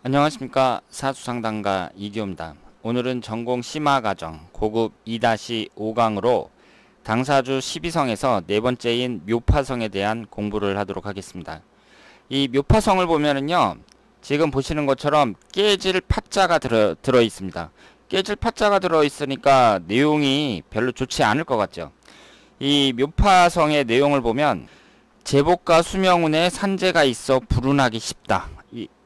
안녕하십니까. 사수상담가 이기호입니다. 오늘은 전공 심화과정 고급 2-5강으로 당사주 12성에서 네 번째인 묘파성에 대한 공부를 하도록 하겠습니다. 이 묘파성을 보면은요, 지금 보시는 것처럼 깨질 파자가 들어 있습니다. 깨질 파자가 들어 있으니까 내용이 별로 좋지 않을 것 같죠. 이 묘파성의 내용을 보면 제복과 수명운에 산재가 있어 불운하기 쉽다,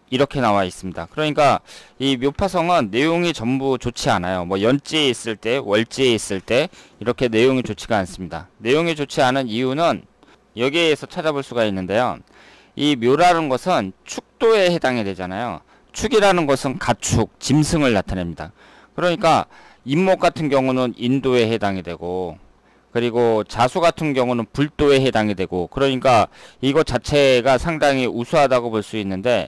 이렇게 나와 있습니다. 그러니까 이 묘파성은 내용이 전부 좋지 않아요. 뭐 연지에 있을 때, 월지에 있을 때 이렇게 내용이 좋지가 않습니다. 내용이 좋지 않은 이유는 여기에서 찾아볼 수가 있는데요. 이 묘라는 것은 축도에 해당이 되잖아요. 축이라는 것은 가축, 짐승을 나타냅니다. 그러니까 임목 같은 경우는 인도에 해당이 되고, 그리고 자수 같은 경우는 불도에 해당이 되고, 그러니까 이것 자체가 상당히 우수하다고 볼 수 있는데,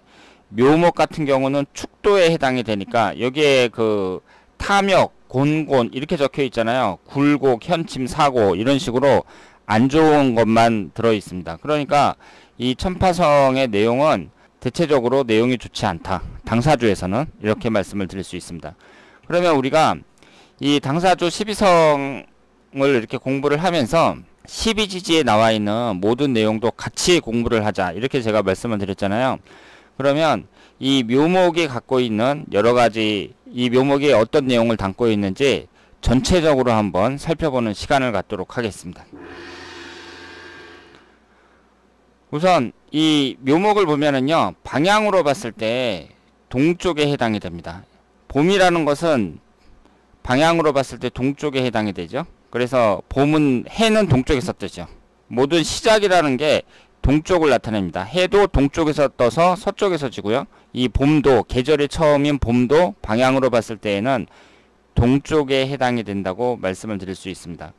묘목 같은 경우는 축도에 해당이 되니까 여기에 그 탐욕, 곤곤 이렇게 적혀 있잖아요. 굴곡, 현침, 사고 이런 식으로 안 좋은 것만 들어 있습니다. 그러니까 이 천파성의 내용은 대체적으로 내용이 좋지 않다. 당사주에서는 이렇게 말씀을 드릴 수 있습니다. 그러면 우리가 이 당사주 12성을 이렇게 공부를 하면서 12지지에 나와 있는 모든 내용도 같이 공부를 하자, 이렇게 제가 말씀을 드렸잖아요. 그러면 이 묘목이 갖고 있는 여러가지, 이 묘목이 어떤 내용을 담고 있는지 전체적으로 한번 살펴보는 시간을 갖도록 하겠습니다. 우선 이 묘목을 보면은요, 방향으로 봤을 때 동쪽에 해당이 됩니다. 봄이라는 것은 방향으로 봤을 때 동쪽에 해당이 되죠. 그래서 봄은 해는 동쪽에서 뜨죠. 모든 시작이라는 게 동쪽을 나타냅니다. 해도 동쪽에서 떠서 서쪽에서 지고요. 이 봄도, 계절의 처음인 봄도 방향으로 봤을 때에는 동쪽에 해당이 된다고 말씀을 드릴 수 있습니다.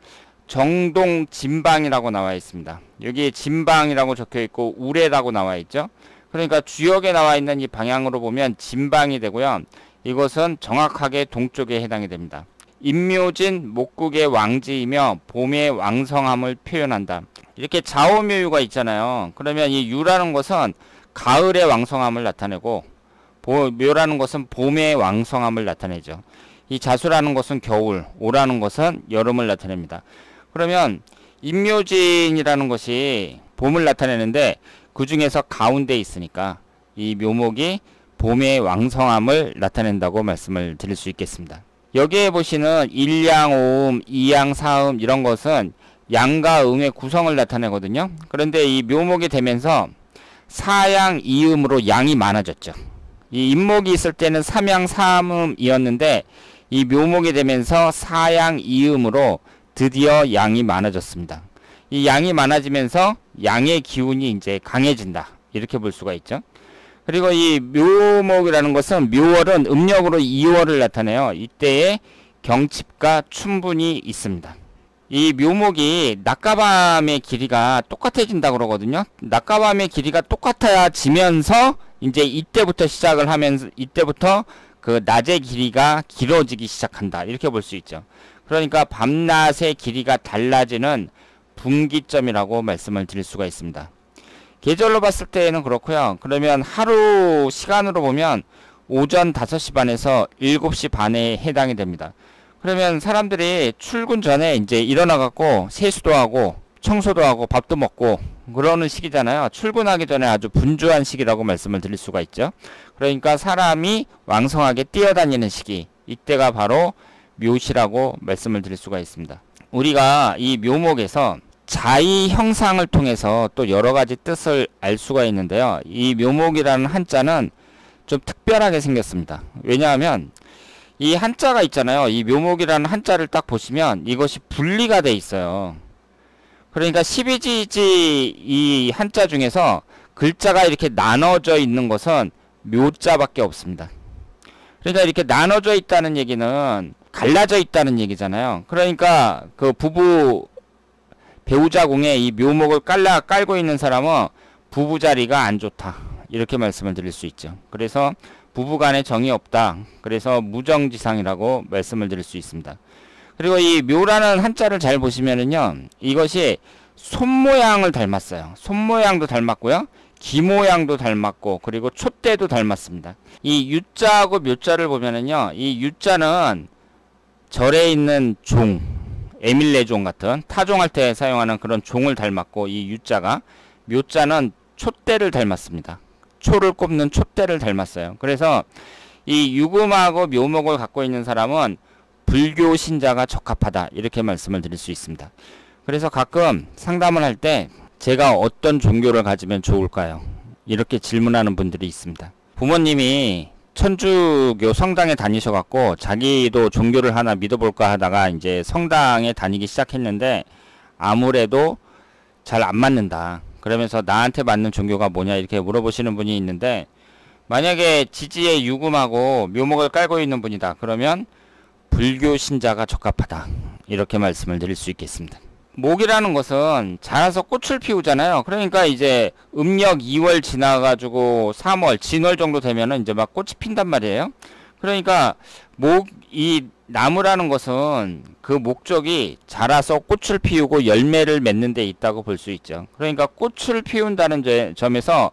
정동 진방이라고 나와 있습니다. 여기에 진방이라고 적혀 있고 우레라고 나와 있죠. 그러니까 주역에 나와 있는 이 방향으로 보면 진방이 되고요. 이것은 정확하게 동쪽에 해당이 됩니다. 임묘진 목국의 왕지이며 봄의 왕성함을 표현한다. 이렇게 좌오묘유가 있잖아요. 그러면 이 유라는 것은 가을의 왕성함을 나타내고, 묘라는 것은 봄의 왕성함을 나타내죠. 이 자수라는 것은 겨울, 오라는 것은 여름을 나타냅니다. 그러면 임묘진이라는 것이 봄을 나타내는데 그 중에서 가운데 있으니까 이 묘목이 봄의 왕성함을 나타낸다고 말씀을 드릴 수 있겠습니다. 여기에 보시는 일양오음, 이양사음 이런 것은 양과 음의 구성을 나타내거든요. 그런데 이 묘목이 되면서 사양이음으로 양이 많아졌죠. 이 임목이 있을 때는 삼양삼음이었는데 이 묘목이 되면서 사양이음으로 드디어 양이 많아졌습니다. 이 양이 많아지면서 양의 기운이 이제 강해진다, 이렇게 볼 수가 있죠. 그리고 이 묘목이라는 것은 묘월은 음력으로 2월을 나타내요. 이때에 경칩과 춘분이 있습니다. 이 묘목이 낮과 밤의 길이가 똑같아진다 그러거든요. 낮과 밤의 길이가 똑같아지면서 이제 이때부터 시작을 하면서 이때부터 그 낮의 길이가 길어지기 시작한다, 이렇게 볼 수 있죠. 그러니까 밤낮의 길이가 달라지는 분기점이라고 말씀을 드릴 수가 있습니다. 계절로 봤을 때는 그렇고요. 그러면 하루 시간으로 보면 오전 5시 반에서 7시 반에 해당이 됩니다. 그러면 사람들이 출근 전에 이제 일어나갖고 세수도 하고 청소도 하고 밥도 먹고 그러는 시기잖아요. 출근하기 전에 아주 분주한 시기라고 말씀을 드릴 수가 있죠. 그러니까 사람이 왕성하게 뛰어다니는 시기, 이때가 바로 묘시라고 말씀을 드릴 수가 있습니다. 우리가 이 묘목에서 자의 형상을 통해서 또 여러가지 뜻을 알 수가 있는데요. 이 묘목이라는 한자는 좀 특별하게 생겼습니다. 왜냐하면 이 한자가 있잖아요. 이 묘목이라는 한자를 딱 보시면 이것이 분리가 돼 있어요. 그러니까 12지지 이 한자 중에서 글자가 이렇게 나눠져 있는 것은 묘자밖에 없습니다. 그러니까 이렇게 나눠져 있다는 얘기는 갈라져 있다는 얘기잖아요. 그러니까 그 부부 배우자 공에 이 묘목을 깔고 있는 사람은 부부자리가 안 좋다, 이렇게 말씀을 드릴 수 있죠. 그래서 부부간에 정이 없다, 그래서 무정지상이라고 말씀을 드릴 수 있습니다. 그리고 이 묘라는 한자를 잘 보시면은요, 이것이 손 모양을 닮았어요. 손 모양도 닮았고요, 귀 모양도 닮았고 그리고 촛대도 닮았습니다. 이 유자하고 묘자를 보면은요, 이 유자는 절에 있는 종, 에밀레종 같은 타종할 때 사용하는 그런 종을 닮았고, 이 유자가, 묘자는 촛대를 닮았습니다. 초를 꼽는 촛대를 닮았어요. 그래서 이 유금하고 묘목을 갖고 있는 사람은 불교 신자가 적합하다, 이렇게 말씀을 드릴 수 있습니다. 그래서 가끔 상담을 할 때 제가 어떤 종교를 가지면 좋을까요? 이렇게 질문하는 분들이 있습니다. 부모님이 천주교 성당에 다니셔갖고 자기도 종교를 하나 믿어볼까 하다가 이제 성당에 다니기 시작했는데 아무래도 잘 안 맞는다. 그러면서 나한테 맞는 종교가 뭐냐 이렇게 물어보시는 분이 있는데, 만약에 지지에 유금하고 묘목을 깔고 있는 분이다. 그러면 불교 신자가 적합하다, 이렇게 말씀을 드릴 수 있겠습니다. 목이라는 것은 자라서 꽃을 피우잖아요. 그러니까 이제 음력 2월 지나가지고 3월, 진월 정도 되면은 이제 막 꽃이 핀단 말이에요. 그러니까 이 나무라는 것은 그 목적이 자라서 꽃을 피우고 열매를 맺는 데 있다고 볼 수 있죠. 그러니까 꽃을 피운다는 점에서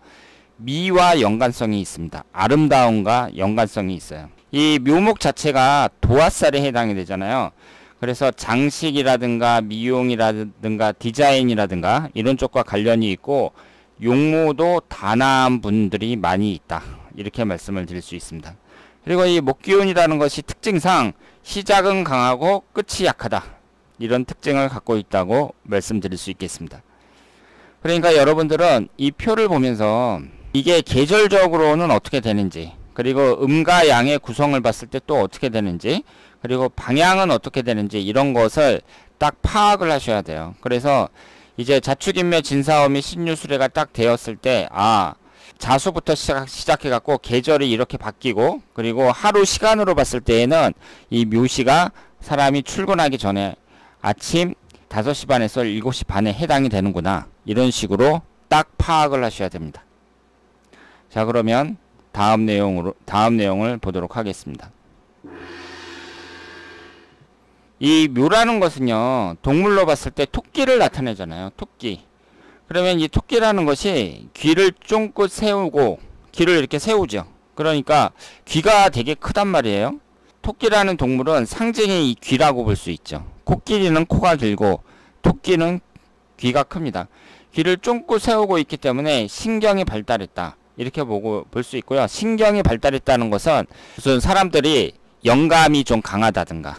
미와 연관성이 있습니다. 아름다움과 연관성이 있어요. 이 묘목 자체가 도화살에 해당이 되잖아요. 그래서 장식이라든가 미용이라든가 디자인이라든가 이런 쪽과 관련이 있고, 용모도 단아한 분들이 많이 있다, 이렇게 말씀을 드릴 수 있습니다. 그리고 이 목기운이라는 것이 특징상 시작은 강하고 끝이 약하다, 이런 특징을 갖고 있다고 말씀드릴 수 있겠습니다. 그러니까 여러분들은 이 표를 보면서 이게 계절적으로는 어떻게 되는지, 그리고 음과 양의 구성을 봤을 때 또 어떻게 되는지, 그리고 방향은 어떻게 되는지, 이런 것을 딱 파악을 하셔야 돼요. 그래서 이제 자축인묘 진사오미 신유수레가 딱 되었을 때, 자수부터 시작해갖고 계절이 이렇게 바뀌고, 그리고 하루 시간으로 봤을 때에는 이 묘시가 사람이 출근하기 전에 아침 5시 반에서 7시 반에 해당이 되는구나, 이런 식으로 딱 파악을 하셔야 됩니다. 자, 그러면 다음 내용을 보도록 하겠습니다. 이 묘라는 것은요, 동물로 봤을 때 토끼를 나타내잖아요. 토끼. 그러면 이 토끼라는 것이 귀를 쫑긋 세우고, 귀를 이렇게 세우죠. 그러니까 귀가 되게 크단 말이에요. 토끼라는 동물은 상징이 이 귀라고 볼 수 있죠. 코끼리는 코가 길고 토끼는 귀가 큽니다. 귀를 쫑긋 세우고 있기 때문에 신경이 발달했다, 이렇게 볼 수 있고요. 신경이 발달했다는 것은 무슨 사람들이 영감이 좀 강하다든가,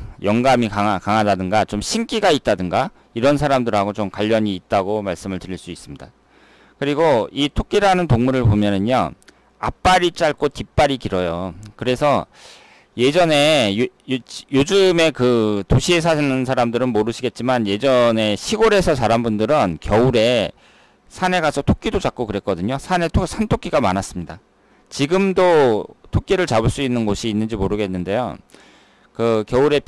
강하다든가 좀 신기가 있다든가, 이런 사람들하고 좀 관련이 있다고 말씀을 드릴 수 있습니다. 그리고 이 토끼라는 동물을 보면은요, 앞발이 짧고 뒷발이 길어요. 그래서 예전에 요즘에 그 도시에 사는 사람들은 모르시겠지만, 예전에 시골에서 자란 분들은 겨울에 산에 가서 토끼도 잡고 그랬거든요. 산에 산토끼가 많았습니다. 지금도 토끼를 잡을 수 있는 곳이 있는지 모르겠는데요. 그 겨울에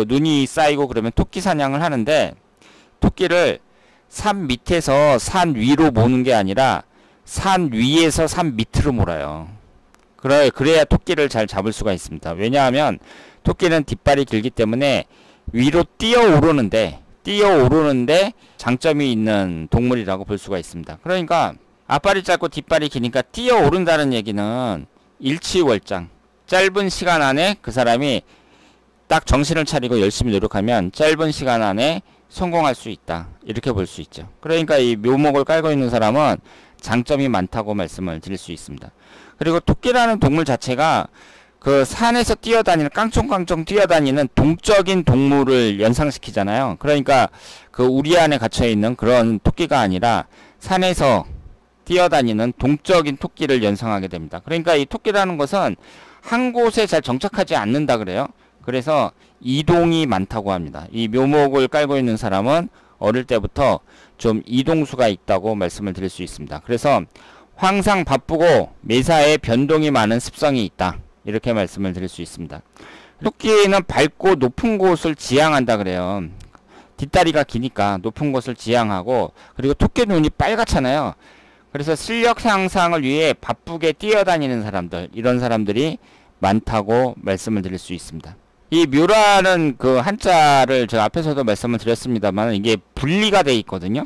눈이 쌓이고 그러면 토끼 사냥을 하는데, 토끼를 산 밑에서 산 위로 모는 게 아니라 산 위에서 산 밑으로 몰아요. 그래야 토끼를 잘 잡을 수가 있습니다. 왜냐하면 토끼는 뒷발이 길기 때문에 위로 뛰어오르는데 장점이 있는 동물이라고 볼 수가 있습니다. 그러니까 앞발이 짧고 뒷발이 기니까 뛰어오른다는 얘기는 일취월장, 짧은 시간 안에 그 사람이 딱 정신을 차리고 열심히 노력하면 짧은 시간 안에 성공할 수 있다, 이렇게 볼 수 있죠. 그러니까 이 묘목을 깔고 있는 사람은 장점이 많다고 말씀을 드릴 수 있습니다. 그리고 토끼라는 동물 자체가 그 산에서 깡총깡총 뛰어다니는 동적인 동물을 연상시키잖아요. 그러니까 그 우리 안에 갇혀있는 그런 토끼가 아니라 산에서 뛰어다니는 동적인 토끼를 연상하게 됩니다. 그러니까 이 토끼라는 것은 한 곳에 잘 정착하지 않는다 그래요. 그래서 이동이 많다고 합니다. 이 묘목을 깔고 있는 사람은 어릴 때부터 좀 이동수가 있다고 말씀을 드릴 수 있습니다. 그래서 항상 바쁘고 매사에 변동이 많은 습성이 있다, 이렇게 말씀을 드릴 수 있습니다. 토끼는 밝고 높은 곳을 지향한다 그래요. 뒷다리가 기니까 높은 곳을 지향하고, 그리고 토끼 눈이 빨갛잖아요. 그래서 실력 향상을 위해 바쁘게 뛰어다니는 사람들, 이런 사람들이 많다고 말씀을 드릴 수 있습니다. 이 묘라는 그 한자를 제가 앞에서도 말씀을 드렸습니다만, 이게 분리가 돼 있거든요.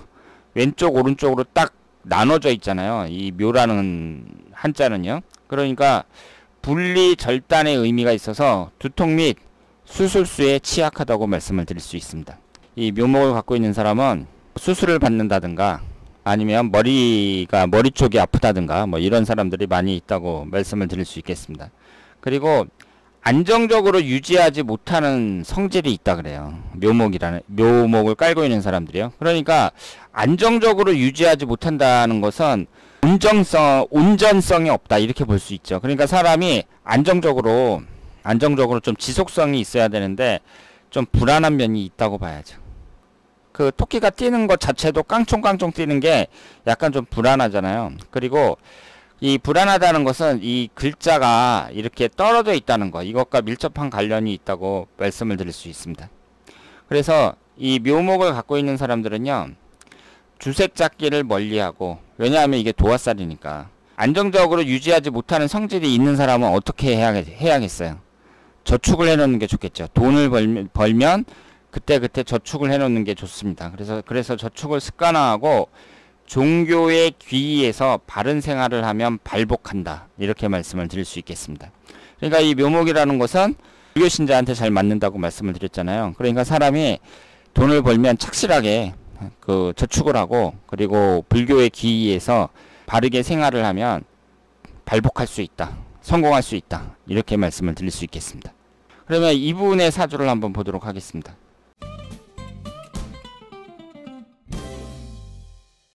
왼쪽 오른쪽으로 딱 나눠져 있잖아요. 이 묘라는 한자는요. 그러니까 분리 절단의 의미가 있어서 두통 및 수술수에 취약하다고 말씀을 드릴 수 있습니다. 이 묘목을 갖고 있는 사람은 수술을 받는다든가 아니면 머리 쪽이 아프다든가 뭐 이런 사람들이 많이 있다고 말씀을 드릴 수 있겠습니다. 그리고 안정적으로 유지하지 못하는 성질이 있다 그래요. 묘목을 깔고 있는 사람들이요. 그러니까 안정적으로 유지하지 못한다는 것은 온전성이 없다 이렇게 볼 수 있죠. 그러니까 사람이 안정적으로 좀 지속성이 있어야 되는데 좀 불안한 면이 있다고 봐야죠. 그 토끼가 뛰는 것 자체도 깡총깡총 뛰는 게 약간 좀 불안하잖아요. 그리고 이 불안하다는 것은 이 글자가 이렇게 떨어져 있다는 거, 이것과 밀접한 관련이 있다고 말씀을 드릴 수 있습니다. 그래서 이 묘목을 갖고 있는 사람들은요, 주색 잡기를 멀리하고, 왜냐하면 이게 도화살이니까 안정적으로 유지하지 못하는 성질이 있는 사람은 어떻게 해야겠어요? 저축을 해놓는 게 좋겠죠. 돈을 벌면 그때 저축을 해놓는 게 좋습니다. 그래서 저축을 습관화하고 종교의 귀의에서 바른 생활을 하면 발복한다. 이렇게 말씀을 드릴 수 있겠습니다. 그러니까 이 묘목이라는 것은 불교 신자한테 잘 맞는다고 말씀을 드렸잖아요. 그러니까 사람이 돈을 벌면 착실하게 그 저축을 하고 그리고 불교의 귀의에서 바르게 생활을 하면 발복할 수 있다. 성공할 수 있다. 이렇게 말씀을 드릴 수 있겠습니다. 그러면 이분의 사주를 한번 보도록 하겠습니다.